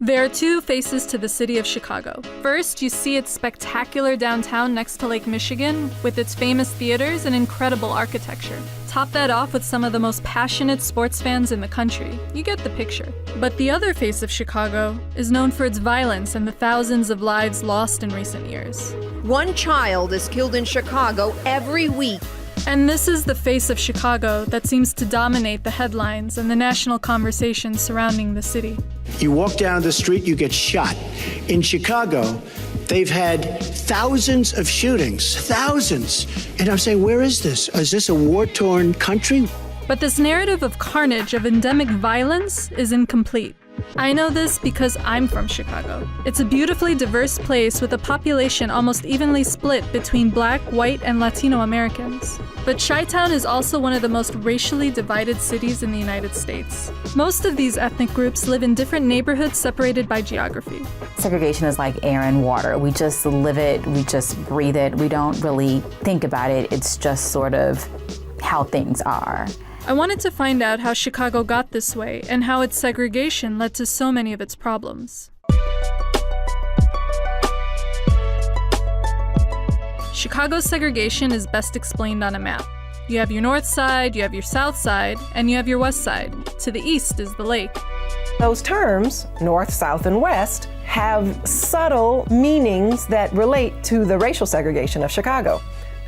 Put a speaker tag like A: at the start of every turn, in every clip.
A: There are two faces to the city of Chicago. First, you see its spectacular downtown next to Lake Michigan, with its famous theaters and incredible architecture. Top that off with some of the most passionate sports fans in the country. You get the picture. But the other face of Chicago is known for its violence and the thousands of lives lost in recent years.
B: One child is killed in Chicago every week.
A: And this is the face of Chicago that seems to dominate the headlines and the national conversation surrounding the city.
C: You walk down the street, you get shot. In Chicago, they've had thousands of shootings, thousands. And I'm saying, where is this? Is this a war-torn country?
A: But this narrative of carnage, of endemic violence, is incomplete. I know this because I'm from Chicago. It's a beautifully diverse place with a population almost evenly split between Black, white, and Latino Americans. But Chi-Town is also one of the most racially divided cities in the United States. Most of these ethnic groups live in different neighborhoods separated by geography.
D: Segregation is like air and water. We just live it, we just breathe it. We don't really think about it. It's just sort of how things are.
A: I wanted to find out how Chicago got this way and how its segregation led to so many of its problems. Chicago's segregation is best explained on a map. You have your north side, you have your south side, and you have your west side. To the east is the lake.
E: Those terms, north, south, and west, have subtle meanings that relate to the racial segregation of Chicago.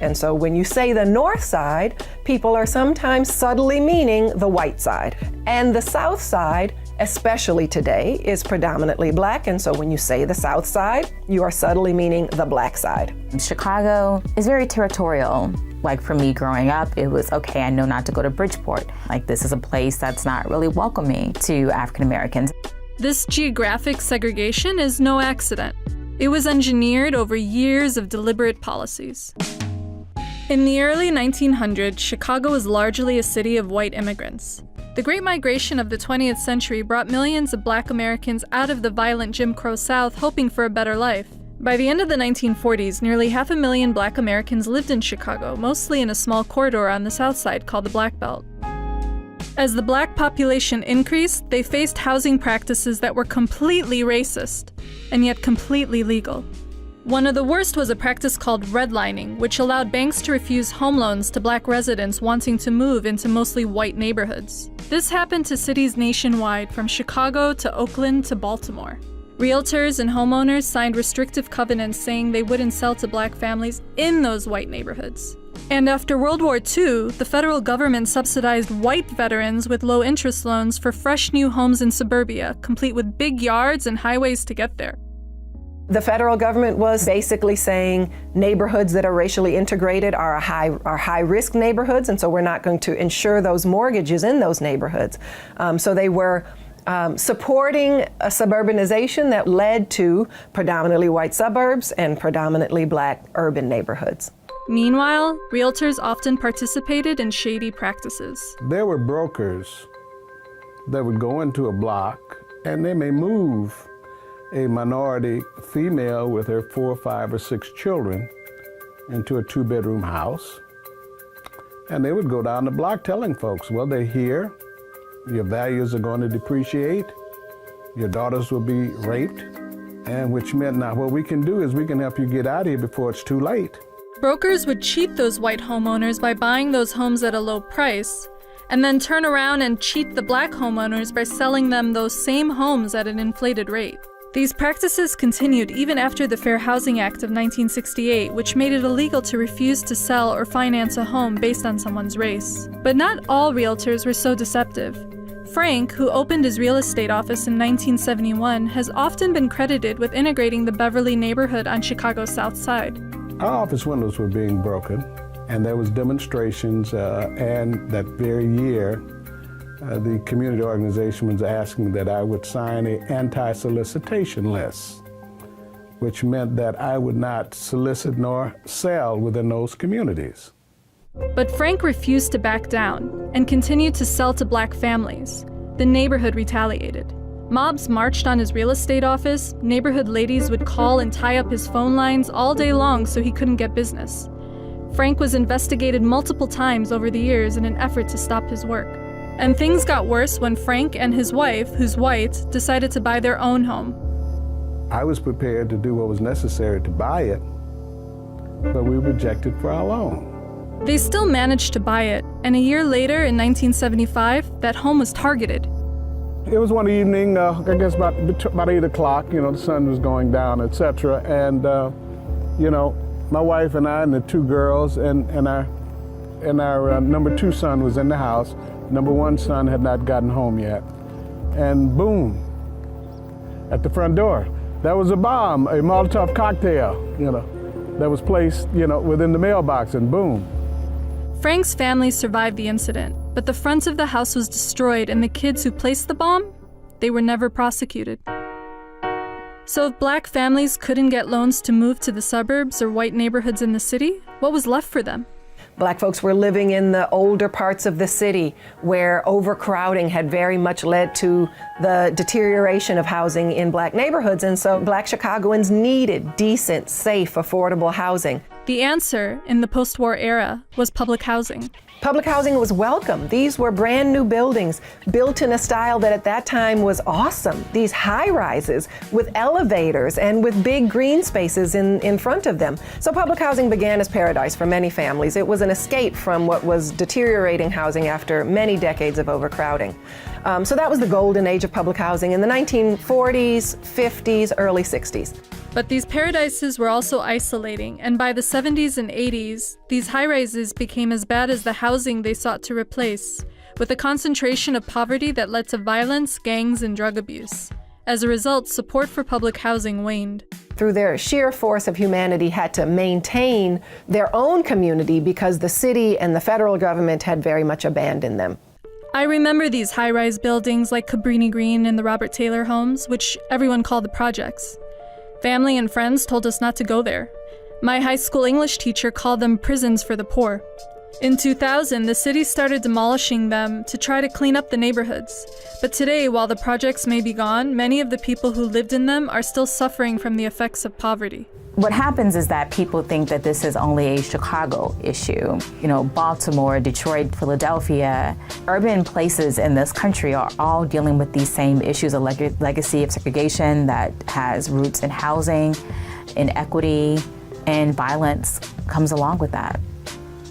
E: And so when you say the north side, people are sometimes subtly meaning the white side. And the south side, especially today, is predominantly Black. And so when you say the south side, you are subtly meaning the Black side.
D: Chicago is very territorial. Like for me growing up, it was, okay, I know not to go to Bridgeport. Like this is a place that's not really welcoming to African Americans.
A: This geographic segregation is no accident. It was engineered over years of deliberate policies. In the early 1900s, Chicago was largely a city of white immigrants. The Great Migration of the 20th century brought millions of Black Americans out of the violent Jim Crow South hoping for a better life. By the end of the 1940s, nearly 500,000 Black Americans lived in Chicago, mostly in a small corridor on the south side called the Black Belt. As the Black population increased, they faced housing practices that were completely racist, and yet completely legal. One of the worst was a practice called redlining, which allowed banks to refuse home loans to Black residents wanting to move into mostly white neighborhoods. This happened to cities nationwide, from Chicago to Oakland to Baltimore. Realtors and homeowners signed restrictive covenants saying they wouldn't sell to Black families in those white neighborhoods. And after World War II, the federal government subsidized white veterans with low-interest loans for fresh new homes in suburbia, complete with big yards and highways to get there.
E: The federal government was basically saying neighborhoods that are racially integrated are high-risk neighborhoods, and so we're not going to insure those mortgages in those neighborhoods. So they were supporting a suburbanization that led to predominantly white suburbs and predominantly Black urban neighborhoods.
A: Meanwhile, realtors often participated in shady practices.
F: There were brokers that would go into a block and they may move a minority female with her 4, 5, or 6 children into a 2-bedroom house. And they would go down the block telling folks, well, they're here, your values are going to depreciate, your daughters will be raped, and which meant now what we can do is we can help you get out of here before it's too late.
A: Brokers would cheat those white homeowners by buying those homes at a low price, and then turn around and cheat the Black homeowners by selling them those same homes at an inflated rate. These practices continued even after the Fair Housing Act of 1968, which made it illegal to refuse to sell or finance a home based on someone's race. But not all realtors were so deceptive. Frank, who opened his real estate office in 1971, has often been credited with integrating the Beverly neighborhood on Chicago's South Side.
F: Our office windows were being broken, and there was demonstrations, and that very year, the community organization was asking that I would sign an anti-solicitation list, which meant that I would not solicit nor sell within those communities.
A: But Frank refused to back down and continued to sell to Black families. The neighborhood retaliated. Mobs marched on his real estate office, neighborhood ladies would call and tie up his phone lines all day long so he couldn't get business. Frank was investigated multiple times over the years in an effort to stop his work. And things got worse when Frank and his wife, who's white, decided to buy their own home.
F: I was prepared to do what was necessary to buy it, but we rejected for our loan.
A: They still managed to buy it, and a year later, in 1975, that home was targeted.
F: It was one evening, I guess about 8 o'clock, the sun was going down, etc. And, my wife and I and the two girls and our number 2 son was in the house. Number 1 son had not gotten home yet. And boom, at the front door, there was a bomb, a Molotov cocktail, that was placed, within the mailbox, and boom.
A: Frank's family survived the incident, but the front of the house was destroyed, and the kids who placed the bomb, they were never prosecuted. So if black families couldn't get loans to move to the suburbs or white neighborhoods in the city, what was left for them?
E: Black folks were living in the older parts of the city where overcrowding had very much led to the deterioration of housing in black neighborhoods, and so black Chicagoans needed decent, safe, affordable housing.
A: The answer in the post-war era was public housing.
E: Public housing was welcome. These were brand new buildings built in a style that at that time was awesome. These high rises with elevators and with big green spaces in front of them. So public housing began as paradise for many families. It was an escape from what was deteriorating housing after many decades of overcrowding. So that was the golden age of public housing in the 1940s, 50s, early 60s.
A: But these paradises were also isolating, and by the 70s and 80s, these high-rises became as bad as the housing they sought to replace, with a concentration of poverty that led to violence, gangs, and drug abuse. As a result, support for public housing waned.
E: Through their sheer force of humanity, had to maintain their own community because the city and the federal government had very much abandoned them.
A: I remember these high-rise buildings like Cabrini Green and the Robert Taylor homes, which everyone called the projects. Family and friends told us not to go there. My high school English teacher called them prisons for the poor. In 2000, the city started demolishing them to try to clean up the neighborhoods. But today, while the projects may be gone, many of the people who lived in them are still suffering from the effects of poverty.
D: What happens is that people think that this is only a Chicago issue. Baltimore, Detroit, Philadelphia, urban places in this country are all dealing with these same issues, a legacy of segregation that has roots in housing, inequity, and violence comes along with that.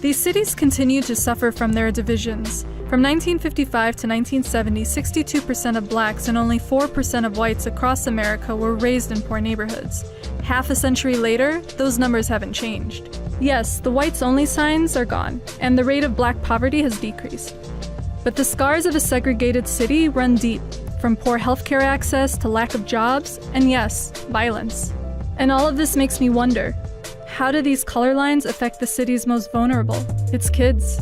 A: These cities continue to suffer from their divisions. From 1955 to 1970, 62% of blacks and only 4% of whites across America were raised in poor neighborhoods. Half a century later, those numbers haven't changed. Yes, the whites-only signs are gone, and the rate of black poverty has decreased. But the scars of a segregated city run deep, from poor healthcare access to lack of jobs, and yes, violence. And all of this makes me wonder, how do these color lines affect the city's most vulnerable, its kids?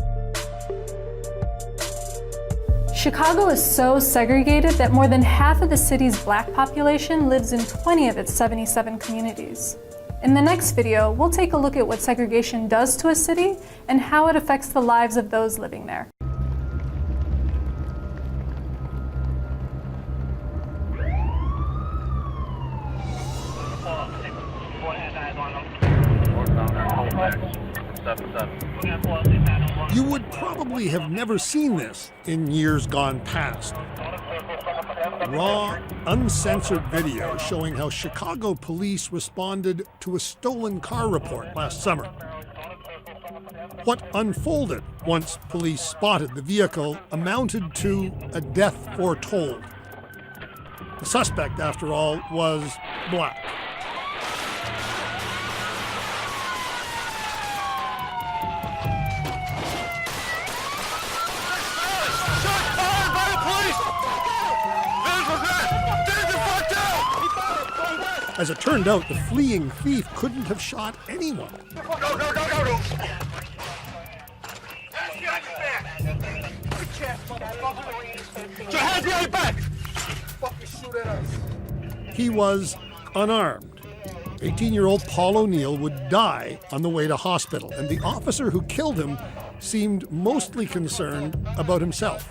A: Chicago is so segregated that more than half of the city's black population lives in 20 of its 77 communities. In the next video, we'll take a look at what segregation does to a city and how it affects the lives of those living there.
G: You would probably have never seen this in years gone past. Raw, uncensored video showing how Chicago police responded to a stolen car report last summer. What unfolded once police spotted the vehicle amounted to a death foretold. The suspect, after all, was black. As it turned out, the fleeing thief couldn't have shot anyone. He was unarmed. 18-year-old Paul O'Neill would die on the way to hospital, and the officer who killed him seemed mostly concerned about himself.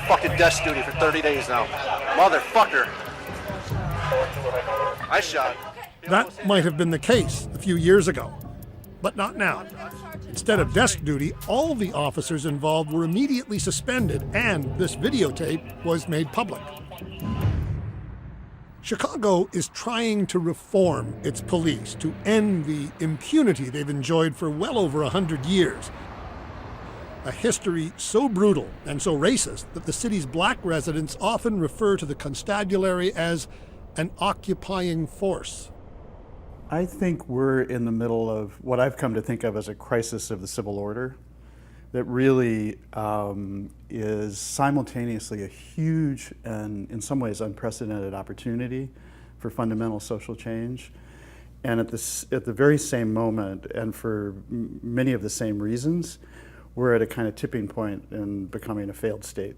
H: Fucking desk duty for 30 days now. Motherfucker. I shot.
G: That might have been the case a few years ago. But not now. Instead of desk duty, all the officers involved were immediately suspended, and this videotape was made public. Chicago is trying to reform its police to end the impunity they've enjoyed for well over 100 years. A history so brutal and so racist that the city's black residents often refer to the constabulary as an occupying force.
I: I think we're in the middle of what I've come to think of as a crisis of the civil order that really is simultaneously a huge and in some ways unprecedented opportunity for fundamental social change. And at the very same moment, and for many of the same reasons, we're at a kind of tipping point in becoming a failed state.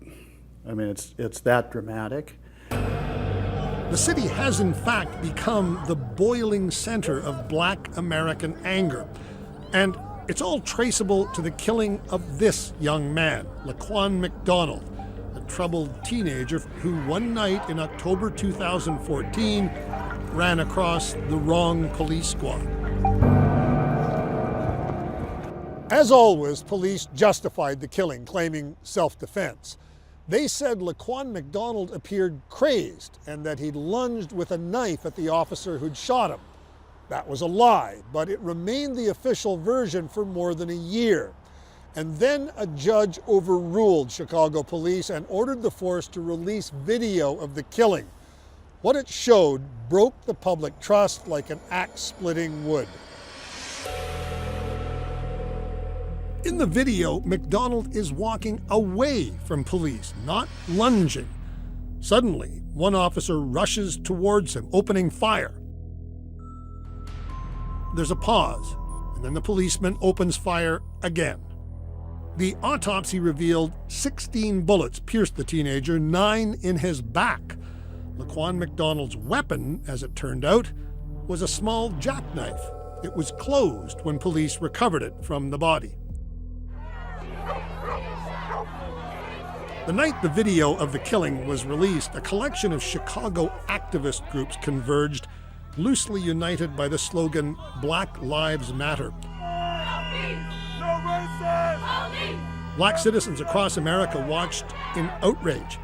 I: I mean, it's that dramatic.
G: The city has in fact become the boiling center of black American anger. And it's all traceable to the killing of this young man, Laquan McDonald, a troubled teenager who one night in October 2014 ran across the wrong police squad. As always, police justified the killing, claiming self-defense. They said Laquan McDonald appeared crazed and that he'd lunged with a knife at the officer who'd shot him. That was a lie, but it remained the official version for more than a year. And then a judge overruled Chicago police and ordered the force to release video of the killing. What it showed broke the public trust like an axe splitting wood. In the video, McDonald is walking away from police, not lunging. Suddenly, one officer rushes towards him, opening fire. There's a pause, and then the policeman opens fire again. The autopsy revealed 16 bullets pierced the teenager, 9 in his back. Laquan McDonald's weapon, as it turned out, was a small jackknife. It was closed when police recovered it from the body. The night the video of the killing was released, a collection of Chicago activist groups converged, loosely united by the slogan, Black Lives Matter. Black citizens across America watched in outrage.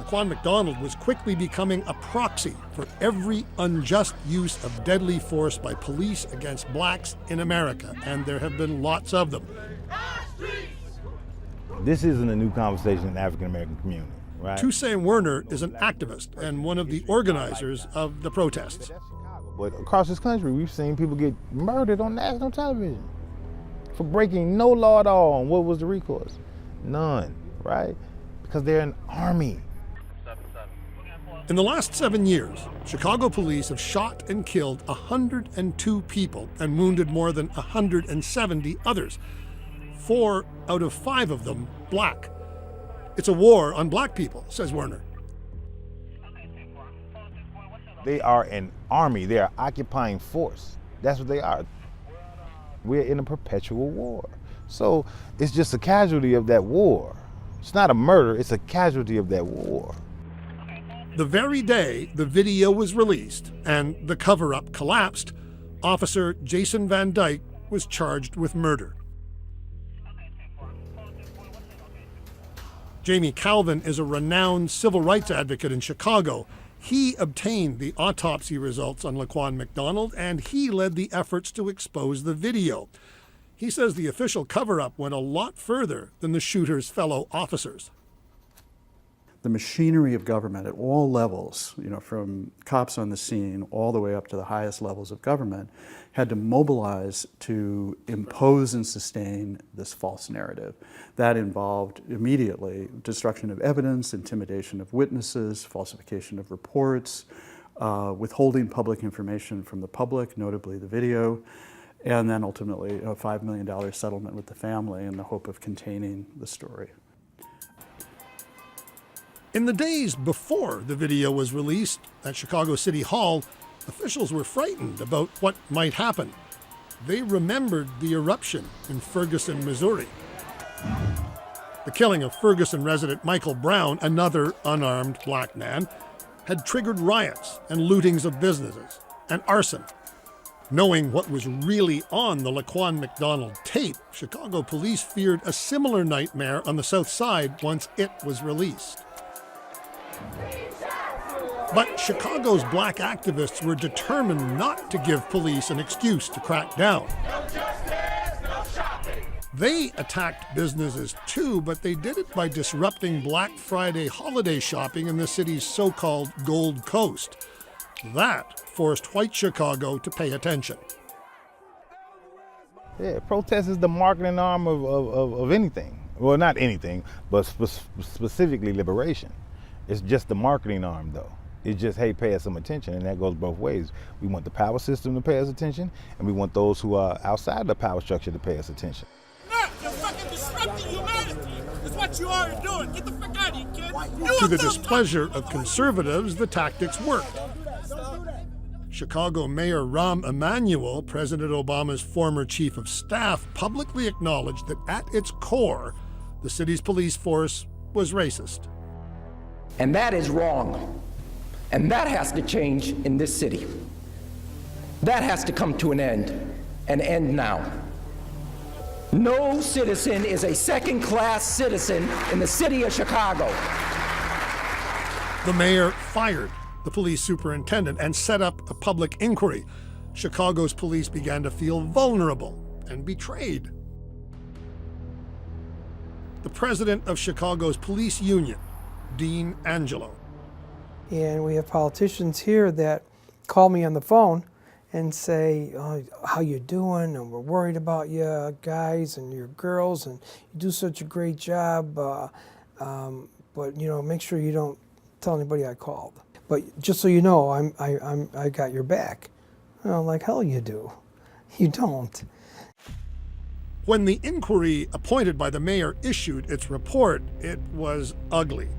G: Laquan McDonald was quickly becoming a proxy for every unjust use of deadly force by police against blacks in America, and there have been lots of them.
J: This isn't a new conversation in the African American community, right?
G: Toussaint Werner is an activist and one of the organizers of the protests.
J: But across this country, we've seen people get murdered on national television for breaking no law at all. And what was the recourse? None, right? Because they're an army.
G: In the last 7 years, Chicago police have shot and killed 102 people and wounded more than 170 others. 4 out of 5 of them black. It's a war on black people, says Werner.
J: They are an army. They are occupying force. That's what they are. We're in a perpetual war. So it's just a casualty of that war. It's not a murder, it's a casualty of that war.
G: The very day the video was released and the cover-up collapsed, Officer Jason Van Dyke was charged with murder. Jamie Calvin is a renowned civil rights advocate in Chicago. He obtained the autopsy results on Laquan McDonald, and he led the efforts to expose the video. He says the official cover-up went a lot further than the shooter's fellow officers.
I: The machinery of government at all levels, from cops on the scene all the way up to the highest levels of government, had to mobilize to impose and sustain this false narrative. That involved immediately destruction of evidence, intimidation of witnesses, falsification of reports, withholding public information from the public, notably the video, and then ultimately a $5 million settlement with the family in the hope of containing the story.
G: In the days before the video was released at Chicago City Hall, officials were frightened about what might happen. They remembered the eruption in Ferguson, Missouri. The killing of Ferguson resident Michael Brown, another unarmed black man, had triggered riots and lootings of businesses and arson. Knowing what was really on the Laquan McDonald tape, Chicago police feared a similar nightmare on the South Side once it was released. But Chicago's black activists were determined not to give police an excuse to crack down. They attacked businesses too, but they did it by disrupting Black Friday holiday shopping in the city's so-called Gold Coast. That forced white Chicago to pay attention.
J: Yeah, protest is the marketing arm of anything. Well, not anything, but specifically liberation. It's just the marketing arm, though. It's just, hey, pay us some attention, and that goes both ways. We want the power system to pay us attention, and we want those who are outside the power structure to pay us attention.
K: You're fucking disrupting humanity. It's what you are doing. Get the fuck out of here, kid.
G: To the displeasure of conservatives, the tactics worked. Chicago Mayor Rahm Emanuel, President Obama's former chief of staff, publicly acknowledged that at its core, the city's police force was racist.
L: And that is wrong. And that has to change in this city. That has to come to an end now. No citizen is a second-class citizen in the city of Chicago.
G: The mayor fired the police superintendent and set up a public inquiry. Chicago's police began to feel vulnerable and betrayed. The president of Chicago's police union, Dean Angelo.
M: And we have politicians here that call me on the phone and say, oh, how you doing? And we're worried about you guys and your girls, and you do such a great job. But make sure you don't tell anybody I called. But just so you know, I got your back. Well, like hell you do. You don't.
G: When the inquiry appointed by the mayor issued its report, it was ugly.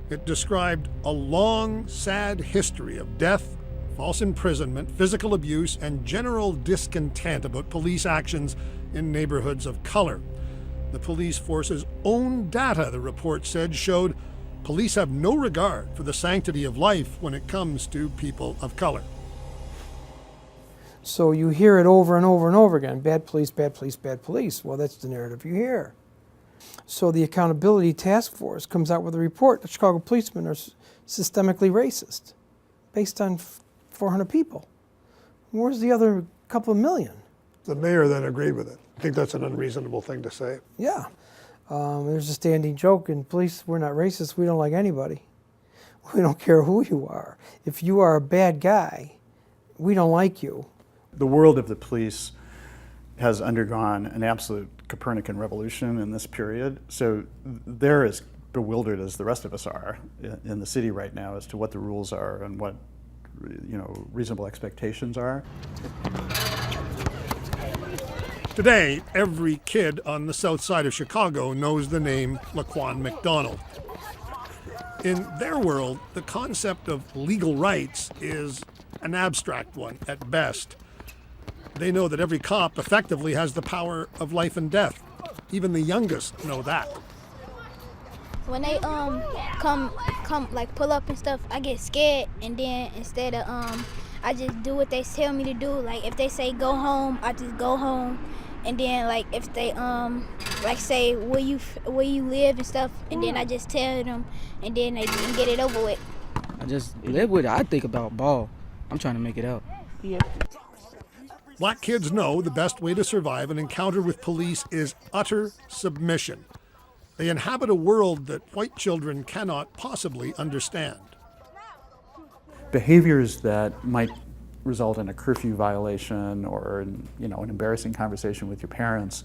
G: It described a long, sad history of death, false imprisonment, physical abuse, and general discontent about police actions in neighborhoods of color. The police force's own data, the report said, showed police have no regard for the sanctity of life when it comes to people of color.
M: So you hear it over and over and over again. Bad police, bad police, bad police. Well, that's the narrative you hear. So the Accountability Task Force comes out with a report that Chicago policemen are systemically racist, based on 400 people. Where's the other couple of million?
G: The mayor then agreed with it. I think that's an unreasonable thing to say.
M: Yeah. There's a standing joke in police, we're not racist, we don't like anybody. We don't care who you are. If you are a bad guy, we don't like you.
I: The world of the police has undergone an absolute Copernican revolution in this period. So they're as bewildered as the rest of us are in the city right now as to what the rules are and what reasonable expectations are.
G: Today, every kid on the south side of Chicago knows the name Laquan McDonald. In their world, the concept of legal rights is an abstract one at best. They know that every cop effectively has the power of life and death. Even the youngest know that.
N: When they come like pull up and stuff, I get scared, and then instead of I just do what they tell me to do. Like if they say go home, I just go home. And then like if they like say where you live and stuff, and then I just tell them, and then they can get it over with.
O: I just live with it. I think about ball. I'm trying to make it out.
N: Yeah.
G: Black kids know the best way to survive an encounter with police is utter submission. They inhabit a world that white children cannot possibly understand.
I: Behaviors that might result in a curfew violation or an embarrassing conversation with your parents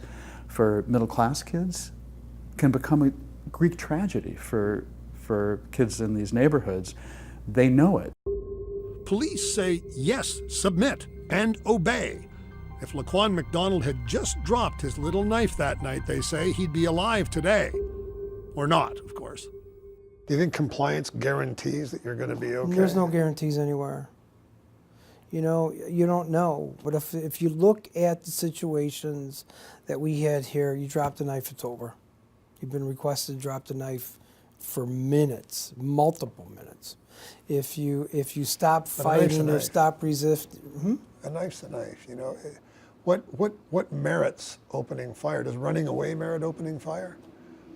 I: for middle-class kids can become a Greek tragedy for kids in these neighborhoods. They know it.
G: Police say yes, submit, and obey. If Laquan McDonald had just dropped his little knife that night, they say, he'd be alive today. Or not, of course. Do you think compliance guarantees that you're going to be okay?
M: There's no guarantees anywhere. You don't know. But if you look at the situations that we had here, you drop the knife, it's over. You've been requested to drop the knife for minutes, multiple minutes. If you stop fighting or stop resisting,
G: A knife's a knife, you know. What merits opening fire? Does running away merit opening fire?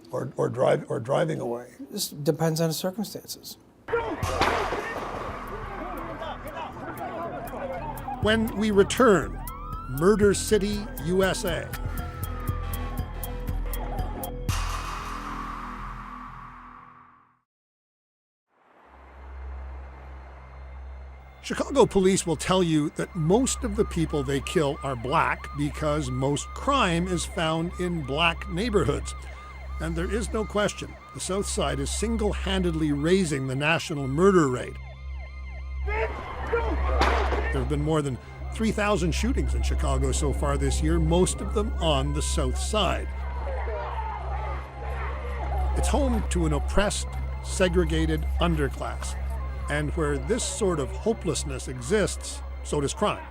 G: Or driving away?
M: This depends on the circumstances.
G: When we return, Murder City, USA. Chicago police will tell you that most of the people they kill are black because most crime is found in black neighborhoods. And there is no question, the South Side is single-handedly raising the national murder rate. There have been more than 3,000 shootings in Chicago so far this year, most of them on the South Side. It's home to an oppressed, segregated underclass. And where this sort of hopelessness exists, so does crime.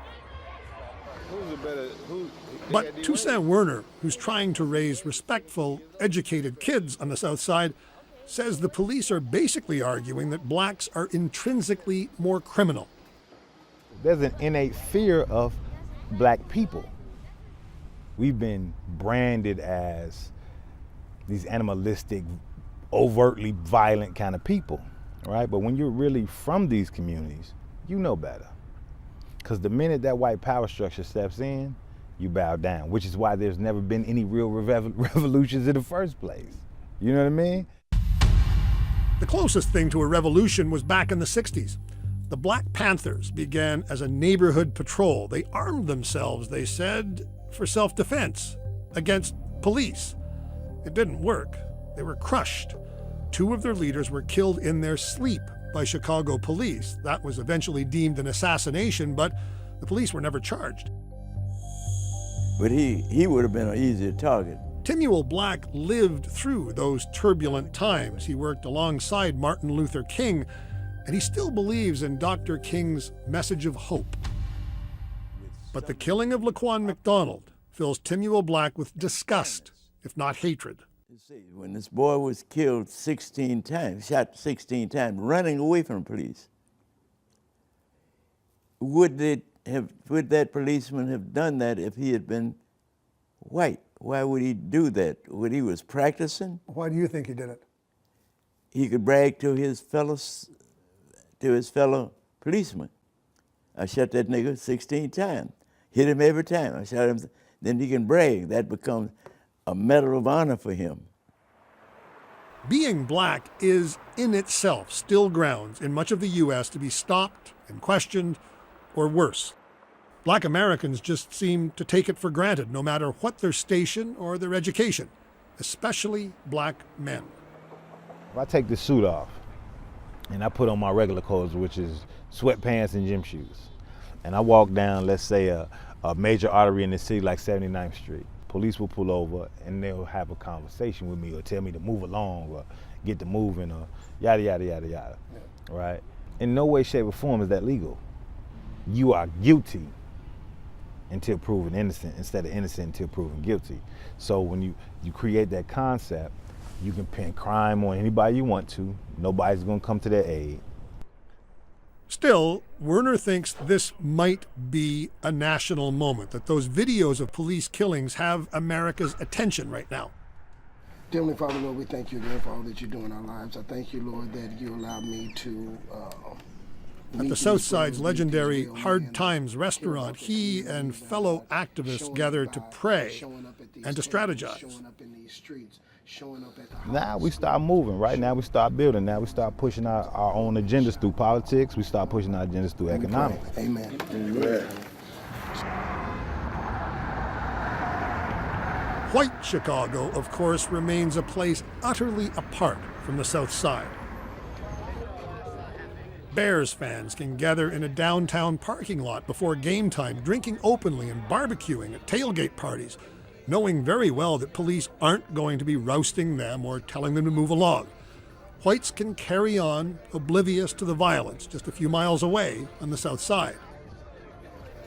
G: But Toussaint Werner, who's trying to raise respectful, educated kids on the South Side, says the police are basically arguing that blacks are intrinsically more criminal.
J: There's an innate fear of black people. We've been branded as these animalistic, overtly violent kind of people. Right? But when you're really from these communities, you know better. Because the minute that white power structure steps in, you bow down, which is why there's never been any real revolutions in the first place. You know what I mean?
G: The closest thing to a revolution was back in the 60s. The Black Panthers began as a neighborhood patrol. They armed themselves, they said, for self-defense against police. It didn't work. They were crushed. 2 of their leaders were killed in their sleep by Chicago police. That was eventually deemed an assassination, but the police were never charged.
P: But he would have been an easier target.
G: Timuel Black lived through those turbulent times. He worked alongside Martin Luther King, and he still believes in Dr. King's message of hope. But the killing of Laquan McDonald fills Timuel Black with disgust, if not hatred.
P: When this boy was killed 16 times, shot 16 times, running away from the police, would that policeman have done that if he had been white? Why would he do that? When he was practicing?
G: Why do you think he did it?
P: He could brag to his fellow policemen. I shot that nigga 16 times, hit him every time. I shot him. Then he can brag. That becomes a medal of honor for him.
G: Being black is in itself still grounds in much of the U.S. to be stopped and questioned, or worse. Black Americans just seem to take it for granted, no matter what their station or their education, especially black men.
J: If I take this suit off and I put on my regular clothes, which is sweatpants and gym shoes, and I walk down, let's say, a major artery in the city like 79th Street, police will pull over and they'll have a conversation with me or tell me to move along or get to moving or yada, yada, yada, yada, right? In no way, shape, or form is that legal. You are guilty until proven innocent instead of innocent until proven guilty. So when you create that concept, you can pin crime on anybody you want to. Nobody's gonna come to their aid.
G: Still, Werner thinks this might be a national moment, that those videos of police killings have America's attention right now.
Q: Heavenly Father, Lord, we thank you again for all that you do in our lives. I thank you, Lord, that you allowed me to
G: At the South Side's legendary Hard Times restaurant, he and fellow activists gathered to pray and to strategize.
J: Now we start moving, right? Now we start building. Now we start pushing our own agendas through politics. We start pushing our agendas through economics.
Q: Amen.
J: Amen.
G: White Chicago, of course, remains a place utterly apart from the South Side. Bears fans can gather in a downtown parking lot before game time, drinking openly and barbecuing at tailgate parties, knowing very well that police aren't going to be rousting them or telling them to move along. Whites can carry on, oblivious to the violence, just a few miles away on the South Side.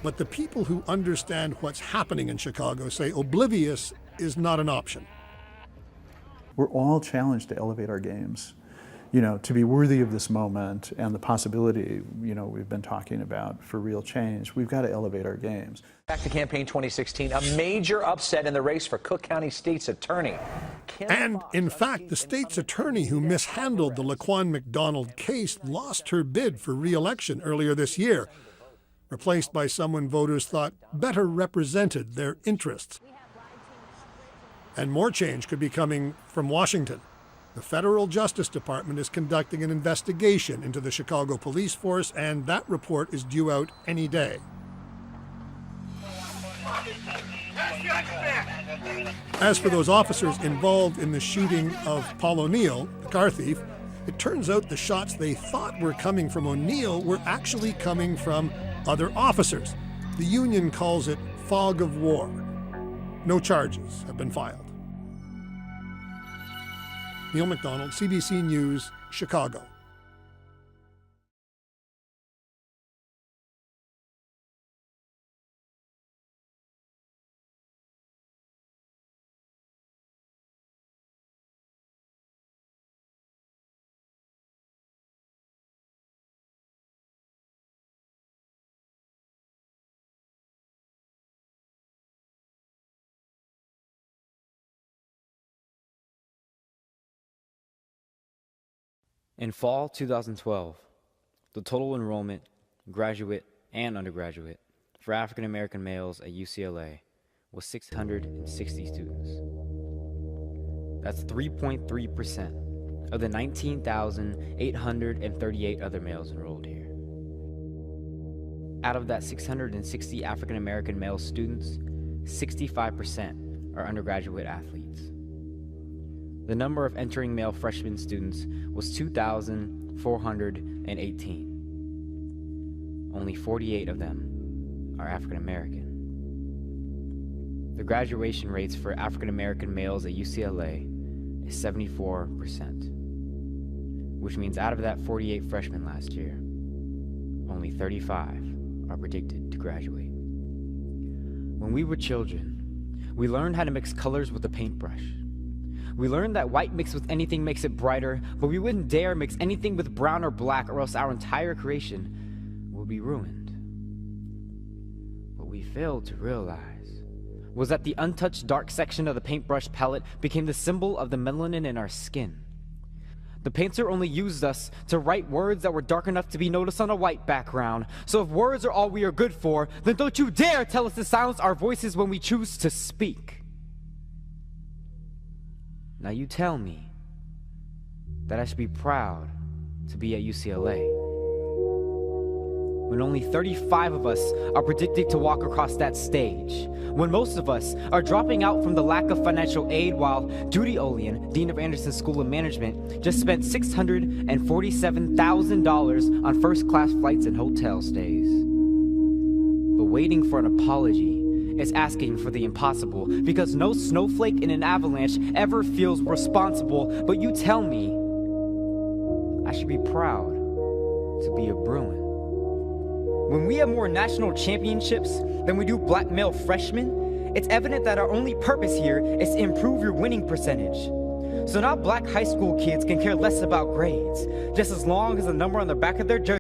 G: But the people who understand what's happening in Chicago say oblivious is not an option.
I: We're all challenged to elevate our games. to be worthy of this moment and the possibility, we've been talking about for real change, we've got to elevate our games.
R: Back to campaign 2016, a major upset in the race for Cook County State's attorney.
G: And, in fact, the state's attorney who mishandled the Laquan McDonald case lost her bid for re-election earlier this year, replaced by someone voters thought better represented their interests. And more change could be coming from Washington. The Federal Justice Department is conducting an investigation into the Chicago police force, and that report is due out any day. As for those officers involved in the shooting of Paul O'Neill, the car thief, it turns out the shots they thought were coming from O'Neill were actually coming from other officers. The union calls it fog of war. No charges have been filed. Neil McDonald, CBC News, Chicago.
S: In fall 2012, the total enrollment, graduate and undergraduate, for African American males at UCLA was 660 students. That's 3.3% of the 19,838 other males enrolled here. Out of that 660 African American male students, 65% are undergraduate athletes. The number of entering male freshman students was 2,418. Only 48 of them are African American. The graduation rates for African American males at UCLA is 74%, which means out of that 48 freshmen last year, only 35 are predicted to graduate. When we were children, we learned how to mix colors with a paintbrush. We learned that white mixed with anything makes it brighter, but we wouldn't dare mix anything with brown or black, or else our entire creation would be ruined. What we failed to realize was that the untouched dark section of the paintbrush palette became the symbol of the melanin in our skin. The painter only used us to write words that were dark enough to be noticed on a white background. So if words are all we are good for, then don't you dare tell us to silence our voices when we choose to speak. Now you tell me that I should be proud to be at UCLA, when only 35 of us are predicted to walk across that stage, when most of us are dropping out from the lack of financial aid, while Judy Olian, Dean of Anderson School of Management, just spent $647,000 on first-class flights and hotel stays. But waiting for an apology is asking for the impossible, because no snowflake in an avalanche ever feels responsible. But you tell me I should be proud to be a Bruin. When we have more national championships than we do black male freshmen, it's evident that our only purpose here is to improve your winning percentage. So now black high school kids can care less about grades, just as long as the number on the back of their jersey